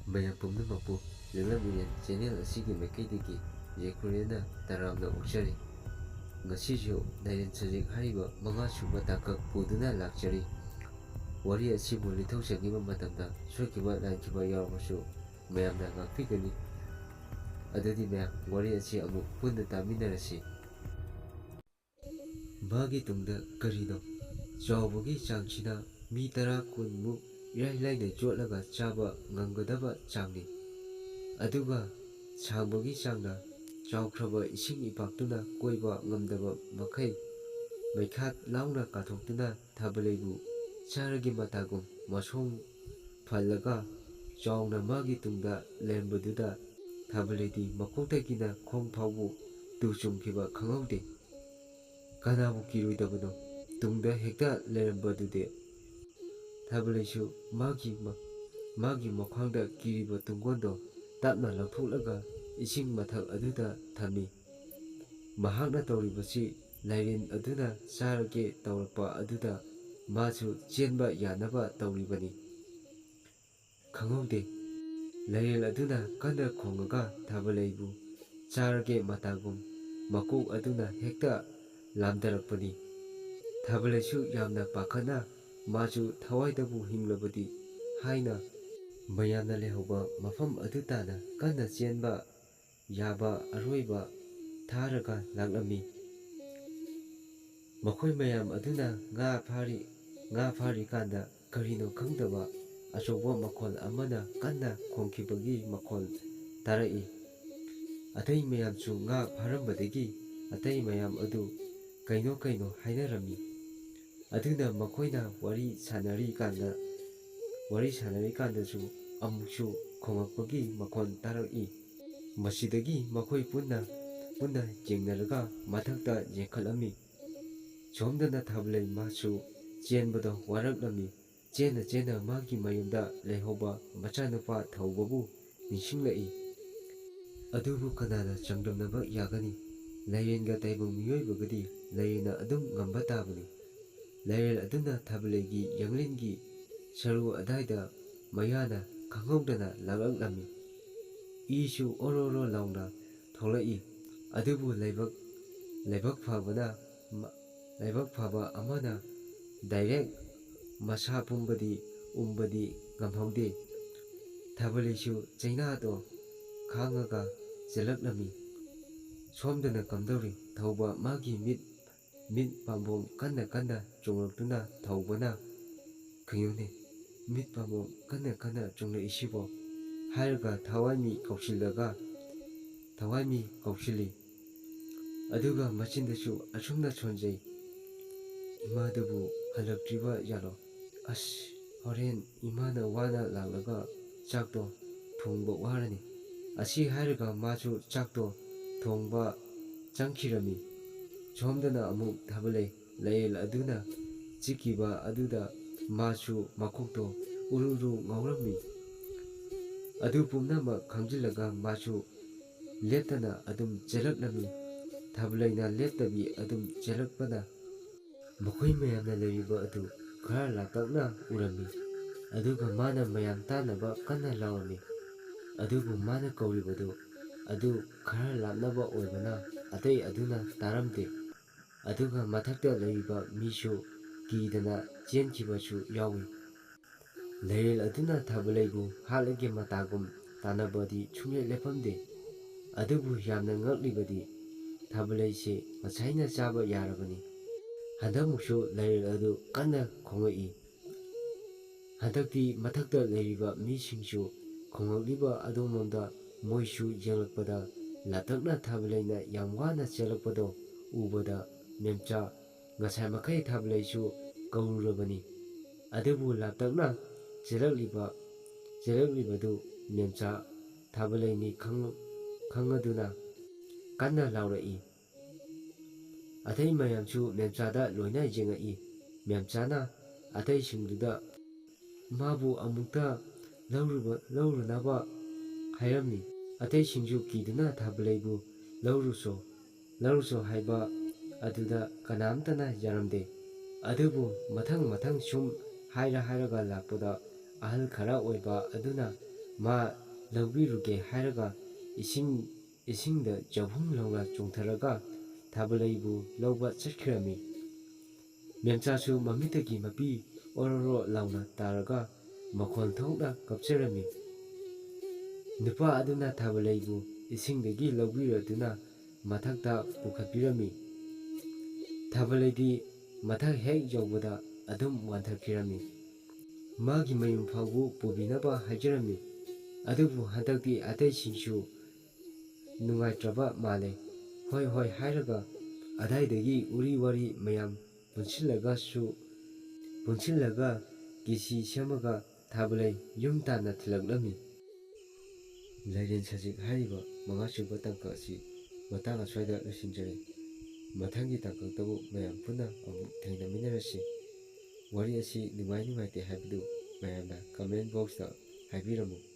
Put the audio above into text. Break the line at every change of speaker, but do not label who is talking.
ꯃꯌꯥꯝ ꯄꯨꯝꯅꯃꯛꯄꯨ ꯂꯝꯂꯝ ꯆꯦꯅꯦꯜ ꯑꯁꯤꯒꯤ ꯃꯥꯏꯀꯩꯗꯒꯤ ꯌꯥꯏꯐꯔꯦꯅ ꯇꯔꯥꯝꯅ ꯑꯣꯛꯆꯔꯤ꯫ ꯉꯁꯤꯁꯨ ꯅꯥꯏꯔꯦꯟ ꯁꯖꯤꯛ ꯍꯥꯏꯔꯤꯕ 5ꯁꯨꯕ ꯇꯥꯡꯀꯛ ꯄꯨꯗꯨꯅ ꯂꯥꯛꯆꯔꯤ꯫ ꯋꯥꯔꯤ ꯑꯁꯤꯕꯨ ꯂꯤꯊꯣꯛꯆꯈꯤꯕ ꯃꯇꯝꯗ ꯁꯣꯏꯈꯤꯕ ꯂꯥꯟꯈꯤꯕ ꯌꯥꯎꯔꯕꯁꯨ ꯃꯌꯥꯝꯅ ꯉꯥꯛꯄꯤꯒꯅꯤ꯫ ꯑꯗꯨꯗꯤ ꯃꯌꯥꯝ ꯋꯥꯔꯤ ꯑꯁꯤ ꯑꯃꯨꯛ ꯄꯨꯟꯅ ꯇꯥꯃꯤꯟꯅꯔꯁꯤ꯫ ꯃꯥꯒꯤ ꯇꯨꯡꯗ ꯀꯔꯤꯅꯣ? ꯆꯥꯎꯕꯒꯤ ꯆꯥꯡꯁꯤꯅ ꯃꯤ 10-20ꯃꯨꯛ ꯏꯔꯥꯏ ꯂꯥꯏꯅ ꯌꯣꯠꯂꯒ ꯆꯥꯕ ꯉꯝꯒꯗꯕ ꯆꯥꯡꯅꯤ꯫ ꯑꯗꯨꯒ ꯁꯥꯡꯕꯒꯤ ꯆꯥꯡꯅ ꯆꯥꯎꯈ꯭ꯔꯕ ꯏꯁꯤꯡ ꯏꯄꯥꯛꯇꯨꯅ ꯀꯣꯏꯕ ꯉꯝꯗꯕ ꯃꯈꯩ ꯃꯩꯈꯥꯠ ꯂꯥꯎꯅ ꯀꯥꯊꯣꯛꯇꯨꯅ ꯊꯥꯕꯜꯂꯩꯕꯨ ꯆꯥꯔꯒꯤ ꯃꯇꯥꯒꯨꯝ ꯃꯁꯣꯡ ꯐꯜꯂꯒ ꯆꯥꯎꯅ ꯃꯥꯒꯤ ꯇꯨꯡꯗ ꯂꯩꯔꯝꯕꯗꯨꯗ ꯊꯥꯕꯜꯂꯩꯗꯤ ꯃꯀꯣꯛꯇꯒꯤꯅ ꯈꯣꯡ ꯐꯥꯎꯕ ꯇꯨ ꯆꯨꯡꯈꯤꯕ ꯈꯪꯍꯧꯗꯦ꯫ ꯀꯅꯥꯕꯨ ꯀꯤꯔꯣꯏꯗꯕꯅꯣ? ꯇꯨꯡꯗ ꯍꯦꯛꯇ ꯂꯩꯔꯝꯕꯗꯨꯗꯤ꯫ ꯊꯥꯕꯜꯂꯩꯁꯨ ꯃꯥꯒꯤ ꯃꯈ꯭ꯋꯥꯡꯗ ꯀꯤꯔꯤꯕ ꯇꯨꯡꯒꯣꯟꯗꯣ ꯇꯞꯅ ꯂꯧꯊꯣꯛꯂꯒ ꯏꯁꯤꯡ ꯃꯊꯛ ꯑꯗꯨꯗ ꯊꯝꯃꯤ꯫ ꯃꯍꯥꯛꯅ ꯇꯧꯔꯤꯕꯁꯤ ꯂꯥꯏꯔꯦꯟ ꯑꯗꯨꯅ ꯆꯥꯔꯒꯦ ꯇꯧꯔꯛꯄ ꯑꯗꯨꯗ ꯃꯥꯁꯨ ꯆꯦꯟꯕ ꯌꯥꯅꯕ ꯇꯧꯔꯤꯕꯅꯤ꯫ ꯈꯪꯍꯧꯗꯦ, ꯂꯥꯏꯔꯦꯟ ꯑꯗꯨꯅ ꯀꯟꯅ ꯈꯣꯡꯉꯒ ꯊꯥꯕꯜꯂꯩꯕꯨ ꯆꯥꯔꯒꯦ ꯃꯇꯥꯒꯨꯝ ꯃꯀꯣꯛ ꯑꯗꯨꯅ ꯍꯦꯛꯇ ꯂꯥꯝꯗꯔꯛꯄꯅꯤ꯫ ꯊꯥꯕꯜꯂꯩꯁꯨ ꯌꯥꯝꯅ ꯄꯥꯈꯠꯅ ꯃꯥꯁꯨ ꯊꯋꯥꯏꯗꯕꯨ ꯍꯤꯡꯂꯕꯗꯤ ꯍꯥꯏꯅ ꯃꯌꯥꯝꯅ ꯂꯩꯍꯧꯕ ꯃꯐꯝ ꯑꯗꯨ ꯇꯥꯟꯅ ꯀꯟꯅ ꯆꯦꯟꯕ ꯌꯥꯕ ꯑꯔꯣꯏꯕ ꯊꯥꯔꯒ ꯂꯥꯛꯂꯝꯃꯤ꯫ ꯃꯈꯣꯏ ꯃꯌꯥꯝ ꯑꯗꯨꯅ ꯉꯥ ꯐꯥꯔꯤꯀꯥꯟꯗ ꯀꯔꯤꯅꯣ ꯈꯪꯗꯕ ꯑꯆꯧꯕ ꯃꯈꯣꯜ ꯑꯃꯅ ꯀꯟꯅ ꯈꯣꯡꯈꯤꯕꯒꯤ ꯃꯈꯣꯜ ꯇꯥꯔꯛꯏ꯫ ꯑꯇꯩ ꯃꯌꯥꯝꯁꯨ ꯉꯥ ꯐꯥꯔꯝꯕꯗꯒꯤ ꯑꯇꯩ ꯃꯌꯥꯝ ꯑꯗꯨ ꯀꯩꯅꯣ ꯍꯥꯏꯅꯔꯝꯃꯤ꯫ ꯑꯗꯨꯅ ꯃꯈꯣꯏꯅ ꯋꯥꯔꯤ ꯁꯥꯟꯅꯔꯤꯀꯥꯟꯗꯁꯨ ꯑꯃꯨꯛꯁꯨ ꯈꯣꯡꯂꯛꯄꯒꯤ ꯃꯈꯣꯜ ꯇꯥꯔꯛꯏ꯫ ꯃꯁꯤꯗꯒꯤ ꯃꯈꯣꯏ ꯄꯨꯟꯅ ꯌꯦꯡꯅꯔꯒ ꯃꯊꯛꯇ ꯌꯦꯡꯈꯠꯂꯝꯃꯤ꯫ ꯁꯣꯝꯗꯅ ꯊꯥꯕꯜꯂꯩ ꯃꯥꯁꯨ ꯆꯦꯟꯕꯗ ꯋꯥꯔꯛꯂꯝꯃꯤ꯫ ꯆꯦꯟꯅ ꯃꯥꯒꯤ ꯃꯌꯨꯝꯗ ꯂꯩꯍꯧꯕ ꯃꯆꯥꯅꯨꯄꯥ ꯊꯧꯕꯕꯨ ꯅꯤꯡꯁꯤꯡꯂꯛꯏ꯫ ꯑꯗꯨꯕꯨ ꯀꯅꯥꯅ ꯆꯥꯡꯗꯝꯅꯕ ꯌꯥꯒꯅꯤ? ꯂꯥꯏꯔꯦꯟꯒ ꯇꯥꯏꯕꯪ ꯃꯤꯑꯣꯏꯕꯒꯗꯤ ꯂꯥꯏꯔꯦꯟꯅ ꯑꯗꯨꯝ ꯉꯝꯕ ꯇꯥꯕꯅꯤ꯫ ꯂꯥꯏꯔꯦꯟ ꯑꯗꯨꯅ ꯊꯥꯕꯜꯂꯩꯒꯤ ꯌꯥꯡꯂꯦꯟꯒꯤ ꯁꯔꯨ ꯑꯗꯥꯏꯗ ꯃꯌꯥꯅ ꯈꯪꯍꯧꯗꯅ ꯂꯥꯛꯂꯛꯂꯝꯃꯤ꯫ ꯏꯁꯨ ꯑꯣꯔꯣ ꯂꯥꯎꯅ ꯊꯣꯛꯂꯛꯏ꯫ ꯑꯗꯨꯕꯨ ꯂꯥꯏꯕꯛ ꯐꯕ ꯑꯃꯅ ꯗꯥꯏꯔꯦꯛ ꯃꯁꯥ ꯄꯨꯝꯕꯗꯤ ꯎꯝꯕꯗꯤ ꯉꯝꯍꯧꯗꯦ꯫ ꯊꯥꯕꯜꯂꯩꯁꯨ ꯆꯩꯅꯥꯗꯣ ꯈꯥꯡꯉꯒ ꯆꯦꯜꯂꯛꯂꯝꯃꯤ꯫ ꯁꯣꯝꯗꯅ ꯀꯝꯗꯧꯔꯤ? ꯊꯧꯕ ꯃꯥꯒꯤ ꯃꯤꯠ ꯄꯥꯝꯕꯣꯝ ꯀꯟꯅ ꯆꯣꯡꯂꯛꯇꯨꯅ ꯊꯧꯕꯅ "ꯀꯩꯅꯣꯅꯦ, ꯃꯤꯠ ꯄꯥꯝꯕꯣꯝ ꯀꯟꯅ ꯆꯣꯡꯂꯛꯏꯁꯤꯕꯣ?" ꯍꯥꯏꯔꯒ ꯊꯋꯥꯏꯃꯤ ꯀꯧꯁꯤꯜꯂꯤ꯫ ꯑꯗꯨꯒ ꯃꯆꯤꯟꯗꯁꯨ ꯑꯁꯨꯝꯅ ꯁꯣꯟꯖꯩ, "ꯏꯃꯥꯗꯨꯕꯨ ꯍꯜꯂꯛꯇ꯭ꯔꯤꯕ ꯖꯥꯠꯂꯣ? ꯑꯁ, ꯍꯣꯔꯦꯟ ꯏꯃꯥꯅ ꯋꯥꯅ ꯂꯥꯛꯂꯒ ꯆꯥꯛꯇꯣ ꯊꯣꯡꯕ ꯋꯥꯔꯅꯤ." ꯑꯁꯤ ꯍꯥꯏꯔꯒ ꯃꯥꯁꯨ ꯆꯥꯛꯇꯣ ꯊꯣꯡꯕ ꯆꯪꯈꯤꯔꯝꯃꯤ꯫ ꯁꯣꯝꯗꯅ ꯑꯃꯨꯛ ꯊꯥꯕꯜꯂꯩ ꯂꯥꯏꯔꯦꯟ ꯑꯗꯨꯅ ꯆꯤꯛꯈꯤꯕ ꯑꯗꯨꯗ ꯃꯥꯁꯨ ꯃꯀꯣꯛꯇꯣ ꯎꯔꯨ ꯉꯥꯎꯔꯝꯃꯤ꯫ ꯑꯗꯨ ꯄꯨꯝꯅꯃꯛ ꯈꯪꯖꯤꯜꯂꯒ ꯃꯥꯁꯨ ꯂꯦꯞꯇꯅ ꯑꯗꯨꯝ ꯆꯦꯜꯂꯛꯂꯝꯃꯤ꯫ ꯊꯥꯕꯜꯂꯩꯅ ꯂꯦꯞꯇꯕꯤ ꯑꯗꯨꯝ ꯆꯦꯜꯂꯛꯄꯅ ꯃꯈꯣꯏ ꯃꯌꯥꯝꯅ ꯂꯩꯔꯤꯕ ꯑꯗꯨ ꯈꯔ ꯂꯥꯞꯇꯛꯅ ꯎꯔꯝꯃꯤ꯫ ꯑꯗꯨꯒ ꯃꯥꯅ ꯃꯌꯥꯝ ꯇꯥꯅꯕ ꯀꯟꯅ ꯂꯥꯎꯔꯝꯃꯤ꯫ ꯑꯗꯨꯕꯨ ꯃꯥꯅ ꯀꯧꯔꯤꯕꯗꯨ ꯑꯗꯨ ꯈꯔ ꯂꯥꯞꯅꯕ ꯑꯣꯏꯕꯅ ꯑꯇꯩ ꯑꯗꯨꯅ ꯇꯥꯔꯝꯗꯦ꯫ ꯑꯗꯨꯒ ꯃꯊꯛꯇ ꯂꯩꯔꯤꯕ ꯃꯤꯁꯨ ꯀꯤꯗꯅ ꯆꯦꯟꯈꯤꯕꯁꯨ ꯌꯥꯎꯏ꯫ ꯂꯥꯏꯔꯦꯟ ꯑꯗꯨꯅ ꯊꯥꯕꯜꯂꯩꯕꯨ ꯍꯥꯠꯂꯒꯦ ꯃꯇꯥꯒꯨꯝ ꯇꯥꯟꯅꯕꯗꯤ ꯁꯨꯡꯂꯦꯞ ꯂꯦꯞꯄꯝꯗꯦ꯫ ꯑꯗꯨꯕꯨ ꯌꯥꯝꯅ ꯉꯛꯂꯤꯕꯗꯤ ꯊꯥꯕꯜꯂꯩꯁꯦ ꯉꯁꯥꯏꯅ ꯆꯥꯕ ꯌꯥꯔꯕꯅꯤ꯫ ꯍꯟꯗꯛꯃꯨꯛꯁꯨ ꯂꯥꯏꯔꯦꯟ ꯑꯗꯨ ꯀꯟꯅ ꯈꯣꯡꯂꯛꯏ꯫ ꯍꯟꯗꯛꯇꯤ ꯃꯊꯛꯇ ꯂꯩꯔꯤꯕ ꯃꯤꯁꯤꯡꯁꯨ ꯈꯣꯡꯂꯛꯂꯤꯕ ꯑꯗꯣꯝꯂꯣꯝꯗ ꯃꯣꯏꯁꯨ ꯌꯦꯡꯂꯛꯄꯗ ꯂꯥꯞꯇꯛꯅ ꯊꯥꯕꯜꯂꯩꯅ ꯌꯥꯝ ꯋꯥꯅ ꯆꯦꯜꯂꯛꯄꯗꯣ ꯎꯕꯗ "ꯃꯦꯝꯆꯥ, ꯉꯁꯥꯏꯃꯈꯩ ꯊꯥꯕꯜꯂꯩꯁꯨ ꯀꯧꯔꯨꯔꯕꯅꯤ꯫ ꯑꯗꯨꯕꯨ ꯂꯥꯞꯇꯛꯅ ꯆꯦꯜꯂꯛꯂꯤꯕꯗꯨ ꯃꯦꯝꯆꯥ ꯊꯥꯕꯜꯂꯩꯅꯤ ꯈꯪꯉꯗꯨꯅ" ꯀꯟꯅ ꯂꯥꯎꯔꯛꯏ꯫ ꯑꯇꯩ ꯃꯌꯥꯝꯁꯨ ꯃꯦꯝꯆꯥꯗ ꯂꯣꯏꯅ ꯌꯦꯡꯉꯛꯏ꯫ ꯃꯦꯝꯆꯥꯅ ꯑꯇꯩꯁꯤꯡꯗꯨꯗ ꯃꯥꯕꯨ ꯑꯃꯨꯛꯇ ꯂꯧꯔꯨꯅꯕ ꯍꯥꯏꯔꯝꯃꯤ꯫ ꯑꯇꯩꯁꯤꯡꯁꯨ ꯀꯤꯗꯨꯅ ꯊꯥꯕꯜꯂꯩꯕꯨ ꯂꯧꯔꯨꯆꯣ ꯍꯥꯏꯕ ꯑꯗꯨꯗ ꯀꯅꯥꯝꯇꯅ ꯌꯥꯔꯝꯗꯦ꯫ ꯑꯗꯨꯕꯨ ꯃꯊꯪ ꯁꯨꯝ ꯍꯥꯏꯔꯒ ꯂꯥꯛꯄꯗ ꯑꯍꯜ ꯈꯔ ꯑꯣꯏꯕ ꯑꯗꯨꯅ ꯃꯥ ꯂꯧꯕꯤꯔꯨꯒꯦ ꯍꯥꯏꯔꯒ ꯏꯁꯤꯡꯗ ꯆꯥꯎꯐꯨꯡ ꯂꯥꯎꯅ ꯆꯣꯡꯊꯔꯒ ꯊꯥꯕꯂꯩꯕꯨ ꯂꯧꯕ ꯆꯠꯈꯤꯔꯝꯃꯤ꯫ ꯃꯦꯝꯆꯥꯁꯨ ꯃꯃꯤꯠꯇꯒꯤ ꯃꯄꯤ ꯑꯣꯔꯣꯔꯣ ꯂꯥꯎꯅ ꯇꯥꯔꯒ ꯃꯈꯣꯟ ꯊꯣꯛꯅ ꯀꯞꯆꯔꯝꯃꯤ꯫ ꯅꯨꯄꯥ ꯑꯗꯨꯅ ꯊꯥꯕꯂꯩꯕꯨ ꯏꯁꯤꯡꯗꯒꯤ ꯂꯧꯕꯤꯔꯗꯨꯅ ꯃꯊꯛꯇ ꯄꯨꯈꯠꯄꯤꯔꯝꯃꯤ꯫ ꯊꯥꯕꯂꯩꯗꯤ ꯃꯊꯛ ꯍꯦꯛ ꯌꯧꯕꯗ ꯑꯗꯨꯝ ꯋꯥꯟꯊꯈꯤꯔꯝꯃꯤ꯫ ꯃꯥꯒꯤ ꯃꯌꯨꯝ ꯐꯥꯎꯕ ꯄꯨꯕꯤꯅꯕ ꯍꯥꯏꯖꯔꯝꯃꯤ꯫ ꯑꯗꯨꯕꯨ ꯍꯟꯗꯛꯇꯤ ꯑꯇꯩꯁꯤꯡꯁꯨ ꯅꯨꯡꯉꯥꯏꯇ꯭ꯔꯕ ꯃꯥꯜꯂꯦ꯫ ꯍꯣꯏ ꯍꯣꯏ ꯍꯥꯏꯔꯒ ꯑꯗꯥꯏꯗꯒꯤ ꯎꯔꯤ ꯋꯥꯔꯤ ꯃꯌꯥꯝ ꯄꯨꯟꯁꯤꯜꯂꯒ ꯀꯤꯁꯤ ꯁꯦꯝꯃꯒ ꯊꯥꯕꯂꯩ ꯌꯨꯝ ꯇꯥꯟꯅ ꯊꯤꯜꯂꯛꯂꯝꯃꯤ꯫ ꯂꯥꯏꯔꯦꯟ ꯁꯖꯤꯛ ꯍꯥꯏꯔꯤꯕ 5ꯁꯨꯕ ꯇꯥꯡꯀꯛ ꯑꯁꯤ ꯃꯇꯥꯡ ꯑꯁ꯭ꯋꯥꯏꯗ ꯂꯣꯏꯁꯤꯟꯖꯔꯦ꯫ ꯃꯊꯪꯒꯤ ꯇꯥꯡꯀꯛꯇꯕꯨ ꯃꯌꯥꯝ ꯄꯨꯟꯅ ꯑꯃꯨꯛ ꯊꯦꯡꯅꯃꯤꯟꯅꯔꯁꯤ꯫ ꯋꯥꯔꯤ ꯑꯁꯤ ꯅꯨꯡꯉꯥꯏ ꯅꯨꯡꯉꯥꯏꯇꯦ ꯍꯥꯏꯕꯗꯨ ꯃꯌꯥꯝꯅ ꯀꯃꯦꯟ ꯕꯣꯛꯁꯇ ꯍꯥꯏꯕꯤꯔꯝꯃꯨ꯫